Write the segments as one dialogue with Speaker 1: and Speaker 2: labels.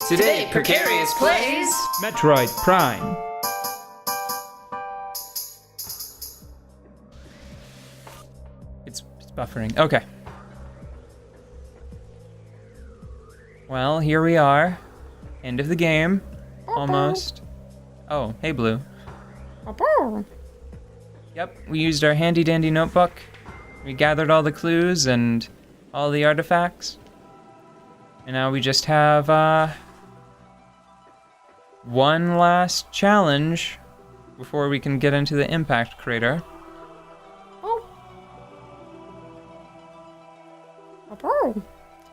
Speaker 1: Today, Precarious plays
Speaker 2: Metroid Prime.
Speaker 3: It's buffering. Okay. Well, here we are. End of the game. Almost. Oh, hey, Blue. Yep, we used our handy-dandy notebook. We gathered all the clues and all the artifacts. And now we just have, one last challenge before we can get into the impact crater.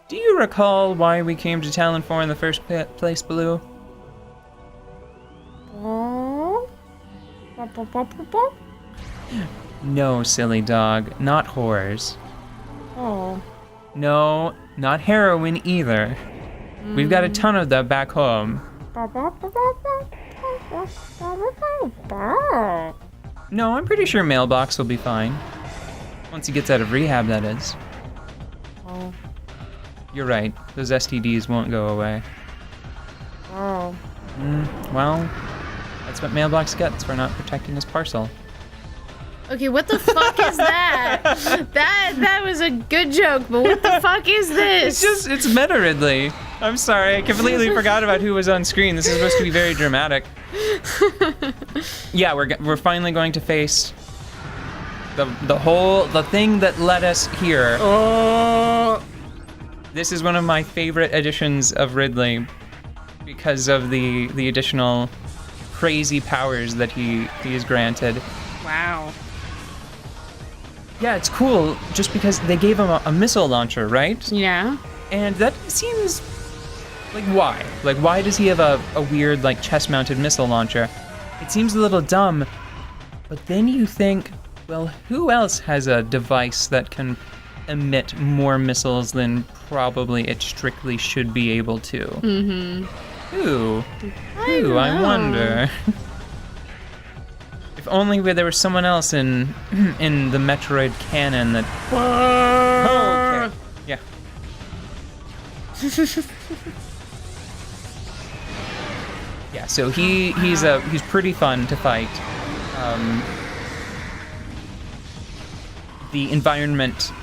Speaker 3: Do you recall why we came to Talon 4 in the first place, Blue? No, silly dog. Not whores.
Speaker 4: Oh.
Speaker 3: No, not heroin either. We've got a ton of that back home. No, I'm pretty sure Mailbox will be fine. Once he gets out of rehab, that is.
Speaker 4: Oh.
Speaker 3: You're right. Those STDs won't go away.
Speaker 4: Oh.
Speaker 3: Well, that's what Mailbox gets for not protecting his parcel.
Speaker 4: Okay, what the fuck is that? That was a good joke, but what the fuck is this?
Speaker 3: It's Meta Ridley. I'm sorry, I completely forgot about who was on screen. This is supposed to be very dramatic. Yeah, we're finally going to face the thing that led us here.
Speaker 4: Oh.
Speaker 3: This is one of my favorite editions of Ridley because of the additional crazy powers that he is granted.
Speaker 4: Wow.
Speaker 3: Yeah, it's cool just because they gave him a missile launcher, right?
Speaker 4: Yeah.
Speaker 3: And that seems like why? Like why does he have a weird like chest-mounted missile launcher? It seems a little dumb, but then you think, well, who else has a device that can emit more missiles than probably it strictly should be able to?
Speaker 4: Mm-hmm.
Speaker 3: Who? I wonder. If only there was someone else in the Metroid canon that. Oh, okay. Yeah. Yeah. So he's pretty fun to fight. The environment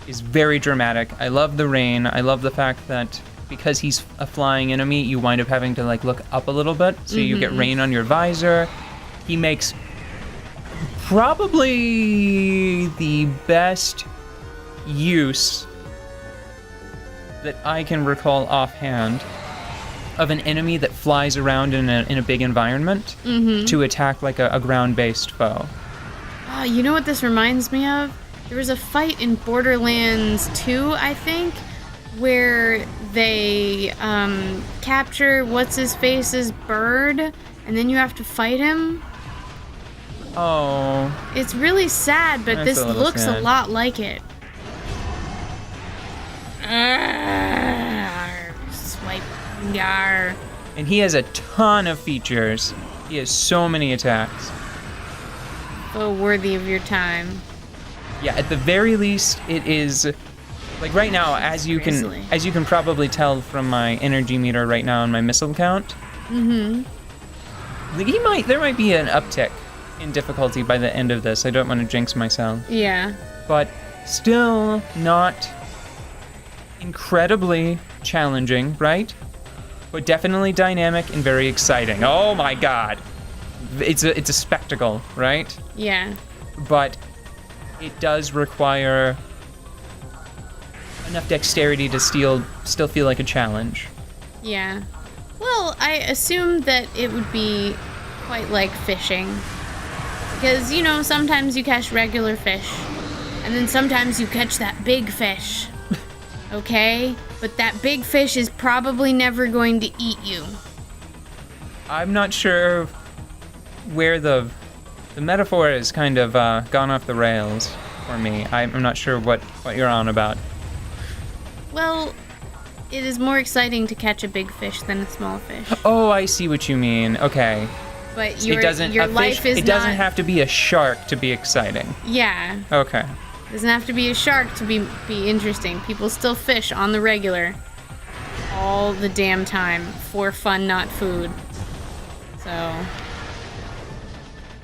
Speaker 3: is very dramatic. I love the rain. I love the fact that because he's a flying enemy, you wind up having to like look up a little bit, so you get rain on your visor. He makes probably the best use that I can recall offhand of an enemy that flies around in a big environment to attack like a ground-based foe.
Speaker 4: Oh, you know what this reminds me of? There was a fight in Borderlands 2, I think, where they capture what's-his-face's bird, and then you have to fight him.
Speaker 3: Oh.
Speaker 4: It's really sad, but
Speaker 3: That's
Speaker 4: this looks
Speaker 3: sad.
Speaker 4: a lot like it. Swipe. Yar.
Speaker 3: And he has a ton of features. He has so many attacks.
Speaker 4: So worthy of your time.
Speaker 3: Yeah, at the very least, it is like right now, as you can probably tell from my energy meter right now and my missile count. There might be an uptick in difficulty by the end of this. I don't want to jinx myself.
Speaker 4: Yeah.
Speaker 3: But still not incredibly challenging, right? But definitely dynamic and very exciting. Oh my god. It's a spectacle, right?
Speaker 4: Yeah.
Speaker 3: But it does require enough dexterity to still feel like a challenge.
Speaker 4: Yeah. Well, I assumed that it would be quite like fishing. Because, you know, sometimes you catch regular fish, and then sometimes you catch that big fish. Okay? But that big fish is probably never going to eat you.
Speaker 3: I'm not sure where the metaphor has kind of gone off the rails for me. I'm not sure what you're on about.
Speaker 4: Well, it is more exciting to catch a big fish than a small fish.
Speaker 3: Oh, I see what you mean. Okay.
Speaker 4: But
Speaker 3: It doesn't have to be a shark to be exciting.
Speaker 4: Yeah.
Speaker 3: Okay.
Speaker 4: Doesn't have to be a shark to be interesting. People still fish on the regular. all the damn time for fun, not food. So,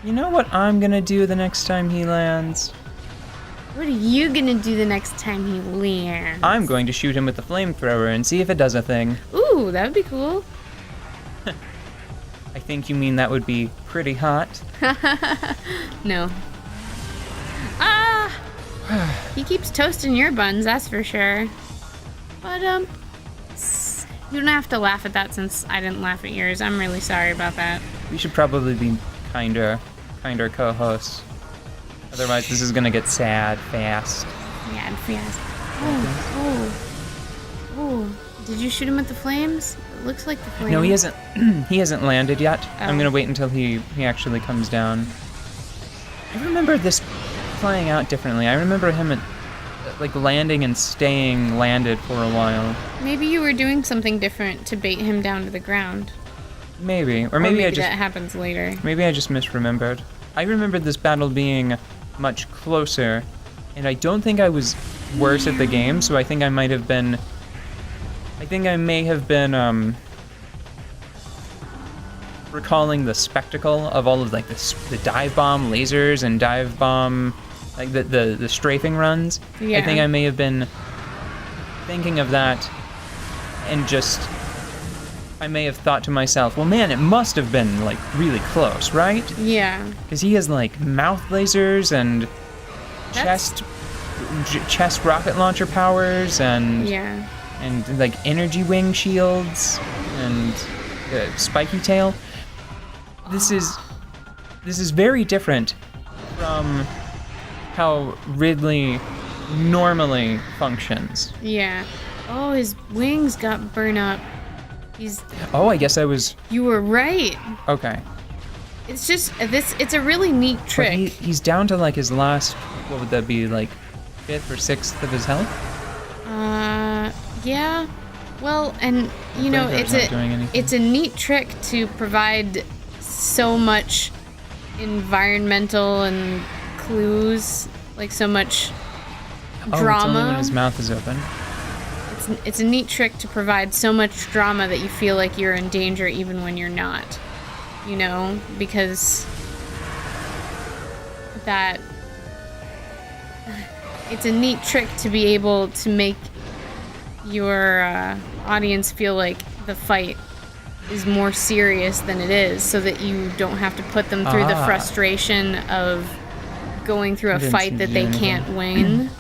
Speaker 3: You know what I'm gonna do the next time he lands?
Speaker 4: what are you gonna do the next time he lands?
Speaker 3: I'm going to shoot him with the flamethrower and see if it does a thing.
Speaker 4: Ooh, that would be cool.
Speaker 3: I think you mean that would be pretty hot.
Speaker 4: No. Ah! He keeps toasting your buns, that's for sure. But, you don't have to laugh at that since I didn't laugh at yours. I'm really sorry about that.
Speaker 3: We should probably be kinder co-hosts. Otherwise, this is gonna get sad fast.
Speaker 4: Yeah, fast. Oh. Did you shoot him with the flames? It looks like the flames.
Speaker 3: No, he hasn't. He hasn't landed yet. I'm
Speaker 4: Oh.
Speaker 3: gonna wait until he actually comes down. I remember this playing out differently. I remember him like landing and staying landed for a while.
Speaker 4: Maybe you were doing something different to bait him down to the ground.
Speaker 3: Maybe,
Speaker 4: Or maybe
Speaker 3: I just
Speaker 4: that happens later.
Speaker 3: maybe I just misremembered. I remembered this battle being much closer, and I don't think I was worse at the game. So I think I might have been. I think I may have been recalling the spectacle of all of like the dive bomb lasers and dive bomb, like the strafing runs.
Speaker 4: Yeah.
Speaker 3: I think I may have been thinking of that, and just I may have thought to myself, well, man, it must have been like really close, right?
Speaker 4: Yeah.
Speaker 3: Because he has like mouth lasers and
Speaker 4: That's-
Speaker 3: chest rocket launcher powers and
Speaker 4: Yeah.
Speaker 3: and like energy wing shields and spiky tail. This is very different from how Ridley normally functions.
Speaker 4: Yeah. Oh, his wings got burned up.
Speaker 3: Oh, I guess I was
Speaker 4: You were right.
Speaker 3: okay.
Speaker 4: It's just it's a really neat
Speaker 3: But
Speaker 4: trick.
Speaker 3: he's down to like his last, what would that be, like 5th or 6th of his health?
Speaker 4: Yeah. Well, and you know,
Speaker 3: Flamethrow's not doing anything.
Speaker 4: it's a neat trick to provide so much environmental and clues, like so much
Speaker 3: Oh, it's only when
Speaker 4: drama.
Speaker 3: his mouth is open.
Speaker 4: It's a neat trick to provide so much drama that you feel like you're in danger even when you're not. You know, because that it's a neat trick to be able to make your audience feel like the fight is more serious than it is, so that you don't have to put them through the
Speaker 3: Ah.
Speaker 4: frustration of going through a
Speaker 3: Didn't
Speaker 4: fight
Speaker 3: seem
Speaker 4: that
Speaker 3: to
Speaker 4: they
Speaker 3: do anything.
Speaker 4: can't win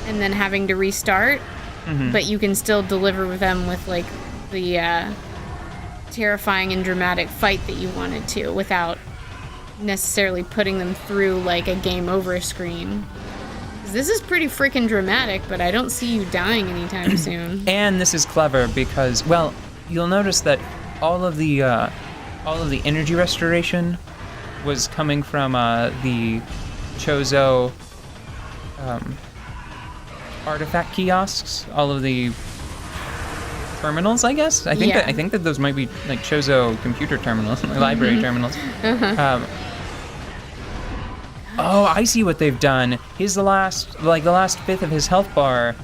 Speaker 4: and then having to restart.
Speaker 3: Mm-hmm.
Speaker 4: But you can still deliver them with like the terrifying and dramatic fight that you wanted to without necessarily putting them through like a game over screen. 'Cause this is pretty freaking dramatic, but I don't see you dying anytime soon.
Speaker 3: And this is clever because, well, you'll notice that all of the energy restoration was coming from the Chozo artifact kiosks. All of the terminals, I guess. I think
Speaker 4: Yeah.
Speaker 3: that those might be like Chozo computer terminals, library terminals. Oh, I see what they've done. The last 5th of his health bar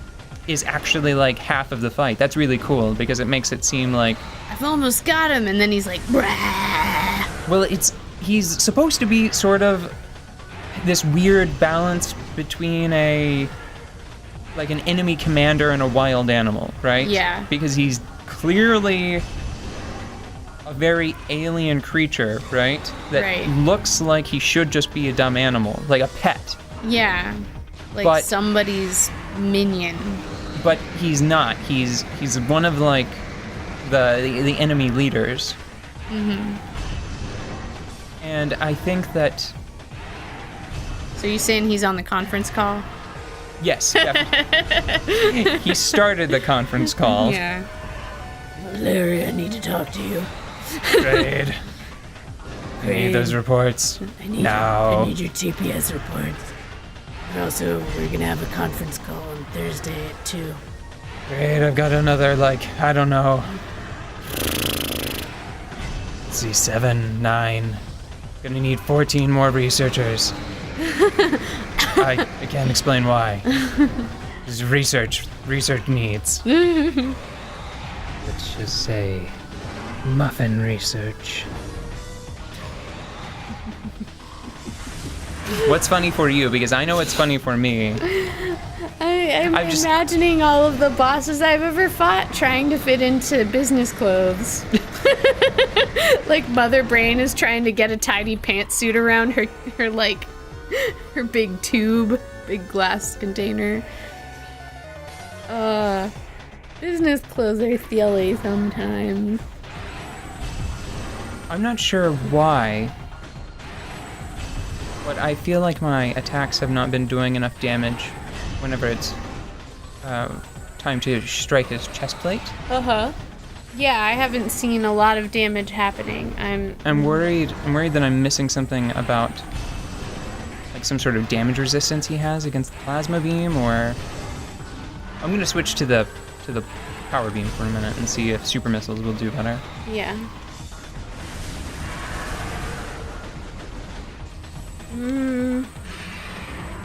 Speaker 3: is actually like half of the fight. That's really cool because it makes it seem like,
Speaker 4: I've almost got him, and then he's like, "Brah."
Speaker 3: well, he's supposed to be sort of this weird balance between an enemy commander and a wild animal, right?
Speaker 4: Yeah.
Speaker 3: Because he's clearly a very alien creature, right? That
Speaker 4: Right.
Speaker 3: looks like he should just be a dumb animal, like a pet.
Speaker 4: Yeah. Like
Speaker 3: But-
Speaker 4: somebody's minion.
Speaker 3: But he's not. He's one of like the enemy leaders. Mm-hmm. And I think that
Speaker 4: So you saying he's on the conference call?
Speaker 3: yes, definitely. He started the conference call.
Speaker 4: Yeah.
Speaker 5: Larry, I need to talk to you.
Speaker 3: Great. I need those reports.
Speaker 5: I need
Speaker 3: No.
Speaker 5: I need your TPS reports. And also, we're gonna have a conference call on Thursday at 2.
Speaker 3: Great, I've got another, I don't know. Let's see, 7, 9. Gonna need 14 more researchers. I can't explain why. This is research. research needs. Let's just say muffin research. What's funny for you? Because I know what's funny for me.
Speaker 4: I'm imagining all of the bosses I've ever fought trying to fit into business clothes. Like Mother Brain is trying to get a tiny pantsuit around her like her big tube, big glass container. Business clothes are silly sometimes.
Speaker 3: I'm not sure why, but I feel like my attacks have not been doing enough damage whenever it's time to strike his chest plate.
Speaker 4: Yeah, I haven't seen a lot of damage happening.
Speaker 3: I'm worried that I'm missing something about like some sort of damage resistance he has against the plasma beam, or I'm gonna switch to the power beam for a minute and see if super missiles will do better.
Speaker 4: Yeah.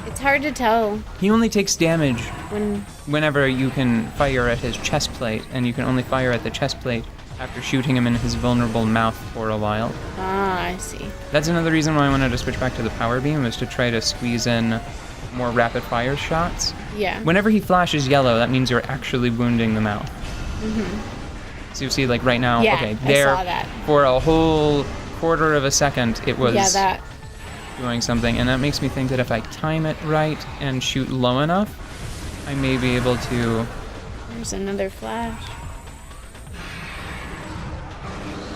Speaker 4: It's hard to tell
Speaker 3: He only takes damage
Speaker 4: when.
Speaker 3: whenever you can fire at his chest plate, and you can only fire at the chest plate after shooting him in his vulnerable mouth for a while.
Speaker 4: Ah, I see.
Speaker 3: That's another reason why I wanted to switch back to the power beam, was to try to squeeze in more rapid fire shots.
Speaker 4: Yeah.
Speaker 3: Whenever he flashes yellow, that means you're actually wounding the mouth. So you see, like right now,
Speaker 4: Yeah,
Speaker 3: okay,
Speaker 4: I
Speaker 3: there
Speaker 4: saw that.
Speaker 3: for a whole quarter of a second, it was
Speaker 4: Yeah, that.
Speaker 3: doing something, and that makes me think that if I time it right and shoot low enough, I may be able to.
Speaker 4: There's another flash.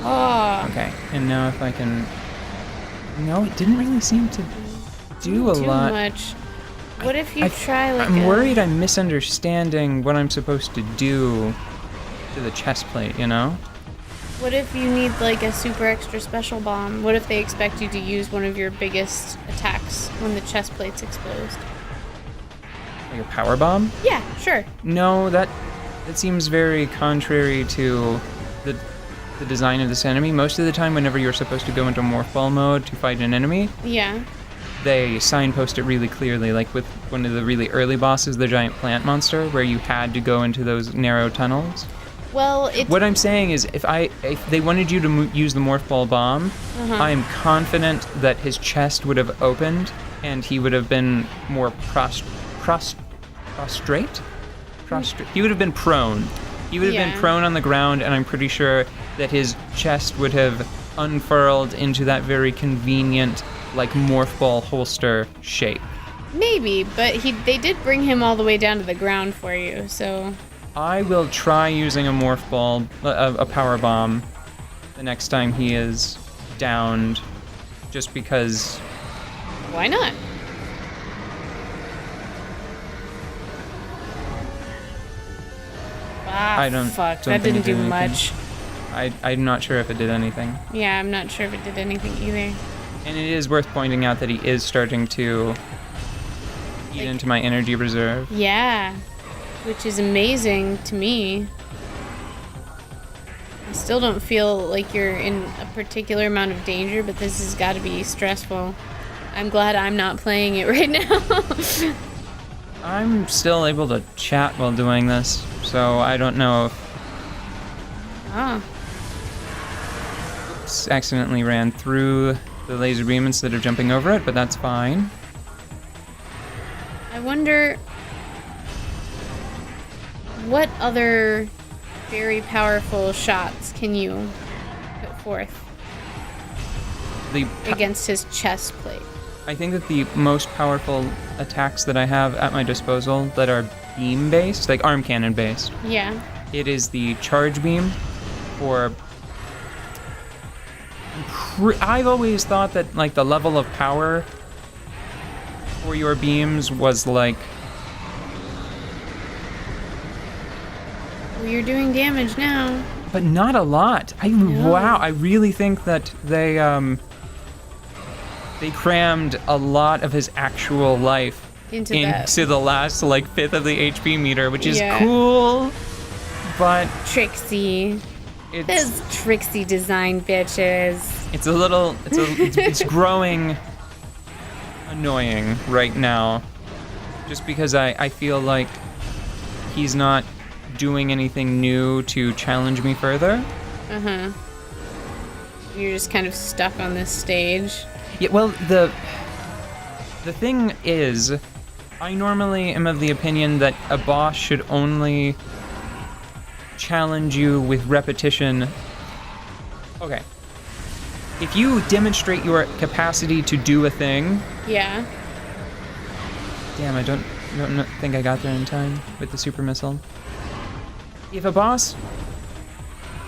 Speaker 4: Oh.
Speaker 3: Okay, and now if I can. No, it didn't really seem to do a
Speaker 4: Too
Speaker 3: lot.
Speaker 4: much. What if you try like
Speaker 3: I'm worried I'm misunderstanding what I'm supposed to do to the chest plate, you know?
Speaker 4: What if you need like a super extra special bomb? What if they expect you to use one of your biggest attacks when the chest plate's exposed?
Speaker 3: Like a power bomb?
Speaker 4: Yeah, sure.
Speaker 3: No, that seems very contrary to the design of this enemy. Most of the time, whenever you're supposed to go into morph ball mode to fight an enemy,
Speaker 4: Yeah.
Speaker 3: they signpost it really clearly, like with one of the really early bosses, the giant plant monster, where you had to go into those narrow tunnels.
Speaker 4: Well, it's
Speaker 3: What I'm saying is, if they wanted you to use the morph ball bomb, I am confident that his chest would have opened and he would have been more prostrate. He would have been prone. He would have been
Speaker 4: Yeah.
Speaker 3: prone on the ground, and I'm pretty sure that his chest would have unfurled into that very convenient, like morph ball holster shape.
Speaker 4: maybe, but they did bring him all the way down to the ground for you, so
Speaker 3: I will try using a morph ball, a power bomb, the next time he is downed, just because.
Speaker 4: why not?
Speaker 3: I don't
Speaker 4: Fuck,
Speaker 3: don't
Speaker 4: that
Speaker 3: think
Speaker 4: didn't
Speaker 3: it did
Speaker 4: do
Speaker 3: anything.
Speaker 4: much.
Speaker 3: I'm not sure if it did anything.
Speaker 4: Yeah, I'm not sure if it did anything either.
Speaker 3: And it is worth pointing out that he is starting to eat into my energy reserve.
Speaker 4: Yeah, which is amazing to me. I still don't feel like you're in a particular amount of danger, but this has got to be stressful. I'm glad I'm not playing it right now.
Speaker 3: I'm still able to chat while doing this, so I don't know if
Speaker 4: Oh,
Speaker 3: accidentally ran through the laser beam instead of jumping over it, but that's fine.
Speaker 4: I wonder what other very powerful shots can you put forth against his chest plate?
Speaker 3: I think that the most powerful attacks that I have at my disposal that are beam based, like arm cannon based,
Speaker 4: Yeah.
Speaker 3: it is the charge beam. For I've always thought that like the level of power for your beams was like.
Speaker 4: Well, you're doing damage now.
Speaker 3: But not a lot. Wow, I really think that they crammed a lot of his actual life
Speaker 4: Into
Speaker 3: the last like fifth of the HP meter, which is
Speaker 4: Yeah.
Speaker 3: cool. But
Speaker 4: Trixie.
Speaker 3: it's
Speaker 4: Those Trixie design bitches.
Speaker 3: it's a little it's growing annoying right now, just because I feel like he's not doing anything new to challenge me further.
Speaker 4: Uh-huh. You're just kind of stuck on this stage.
Speaker 3: Yeah, well, the thing is, I normally am of the opinion that a boss should only challenge you with repetition. Okay. If you demonstrate your capacity to do a thing...
Speaker 4: Yeah.
Speaker 3: Damn, I don't think I got there in time with the super missile. If a boss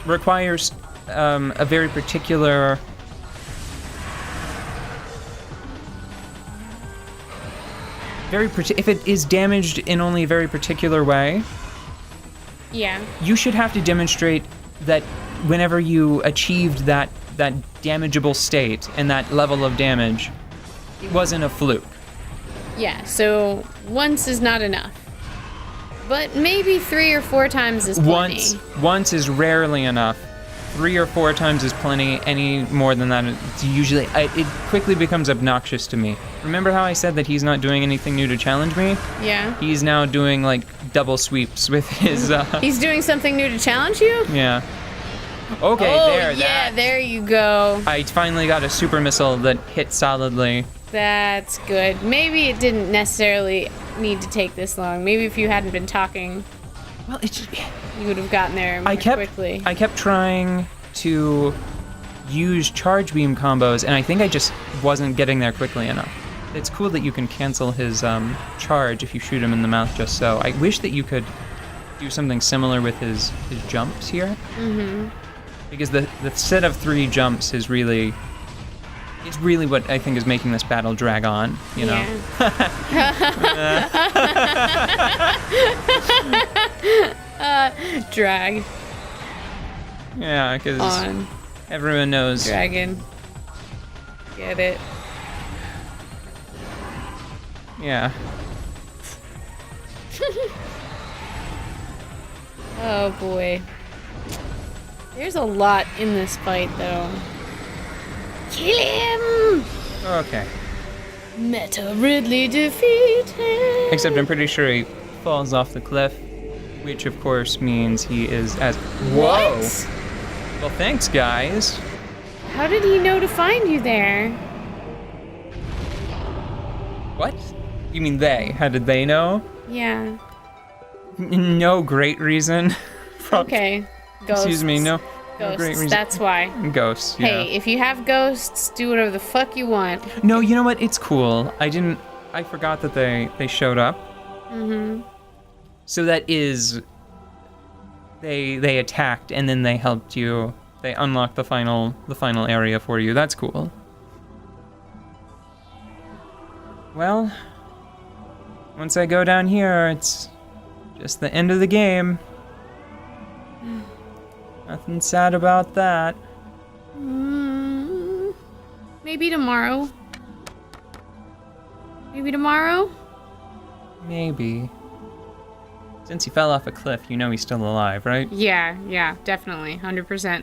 Speaker 3: requires a very particular... if it is damaged in only a very particular way...
Speaker 4: Yeah.
Speaker 3: You should have to demonstrate that whenever you achieved that damageable state and that level of damage, it wasn't a fluke.
Speaker 4: Yeah, so once is not enough. But maybe 3 or 4 times is plenty.
Speaker 3: Once is rarely enough. 3 or 4 times is plenty. Any more than that, it's usually... it quickly becomes obnoxious to me. Remember how I said that he's not doing anything new to challenge me?
Speaker 4: Yeah.
Speaker 3: He's now doing, like, double sweeps with his...
Speaker 4: He's doing something new to challenge you?
Speaker 3: Yeah. Okay,
Speaker 4: Oh, yeah, there you go.
Speaker 3: I finally got a super missile that hit solidly.
Speaker 4: That's good. Maybe it didn't necessarily need to take this long. Maybe if you hadn't been talking,
Speaker 3: Well, it's...
Speaker 4: you would have gotten there more quickly.
Speaker 3: I kept trying to use charge beam combos, and I think I just wasn't getting there quickly enough. It's cool that you can cancel his charge if you shoot him in the mouth just so. I wish that you could do something similar with his jumps here. Mm-hmm. Because the set of 3 jumps is really what I think is making this battle drag on, you know?
Speaker 4: Yeah. Drag.
Speaker 3: Yeah, because
Speaker 4: On.
Speaker 3: everyone knows.
Speaker 4: Dragon. Get it.
Speaker 3: Yeah.
Speaker 4: Oh boy. There's a lot in this fight though. Kill him!
Speaker 3: Okay.
Speaker 4: Meta Ridley defeated.
Speaker 3: Except I'm pretty sure he falls off the cliff, which of course means he is as... Whoa!
Speaker 4: What?
Speaker 3: Well, thanks, guys.
Speaker 4: How did he know to find you there?
Speaker 3: What? You mean they? How did they know?
Speaker 4: Yeah.
Speaker 3: No great reason.
Speaker 4: Okay. Ghosts.
Speaker 3: Excuse me, no
Speaker 4: Ghosts.
Speaker 3: great reason.
Speaker 4: That's why.
Speaker 3: Ghosts, yeah.
Speaker 4: Hey, if you have ghosts, do whatever the fuck you want.
Speaker 3: No, you know what? It's cool. I forgot that they showed up. Mm-hmm. So that is... They attacked and then they helped you. They unlocked the final area for you. That's cool. Well, once I go down here, it's just the end of the game. Nothing sad about that.
Speaker 4: Maybe tomorrow. Maybe tomorrow?
Speaker 3: Maybe. Since he fell off a cliff, you know he's still alive, right?
Speaker 4: Yeah, definitely. 100%.